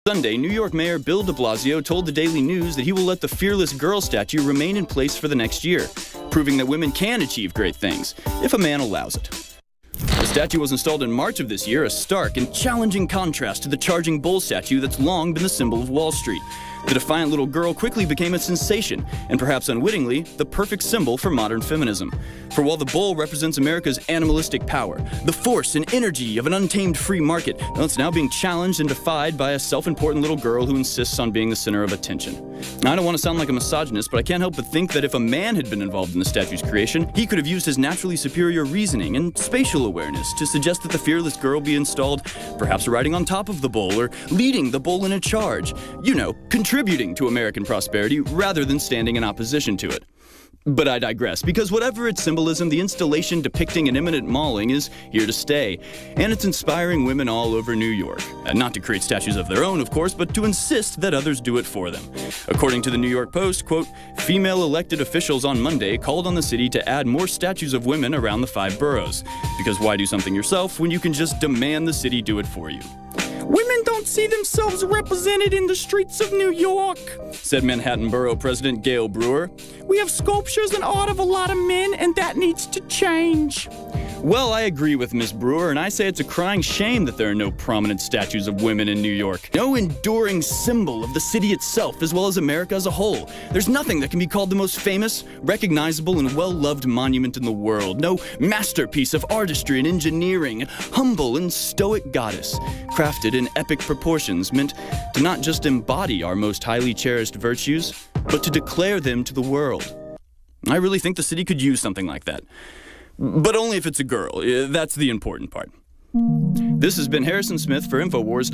Sunday, New York Mayor Bill de Blasio told the Daily News that he will let the Fearless Girl statue remain in place for the next year, proving that women can achieve great things, if a man allows it. The statue was installed in March of this year, a stark and challenging contrast to the charging bull statue that's long been the symbol of Wall Street. The defiant little girl quickly became a sensation, and perhaps unwittingly, the perfect symbol for modern feminism. For while the bull represents America's animalistic power, the force and energy of an untamed free market, it's now being challenged and defied by a self-important little girl who insists on being the center of attention. I don't want to sound like a misogynist, but I can't help but think that if a man had been involved in the statue's creation, he could have used his naturally superior reasoning and spatial awareness to suggest that the fearless girl be installed, perhaps riding on top of the bull or leading the bull in a charge. You know, contributing to American prosperity rather than standing in opposition to it. But I digress, because whatever its symbolism, the installation depicting an imminent mauling is here to stay, and it's inspiring women all over New York. Not to create statues of their own, of course, but to insist that others do it for them. According to the New York Post, quote, female elected officials on Monday called on the city to add more statues of women around the 5 boroughs. Because why do something yourself when you can just demand the city do it for you? Women don't see themselves represented in the streets of New York, said Manhattan Borough President Gail Brewer. We have sculptures and art of a lot of men, and that needs to change. Well, I agree with Ms. Brewer, and I say it's a crying shame that there are no prominent statues of women in New York. No enduring symbol of the city itself, as well as America as a whole. There's nothing that can be called the most famous, recognizable, and well-loved monument in the world. No masterpiece of artistry and engineering, humble and stoic goddess, crafted in epic proportions, meant to not just embody our most highly cherished virtues, but to declare them to the world. I really think the city could use something like that. But only if it's a girl. That's the important part. This has been Harrison Smith for Infowars.com.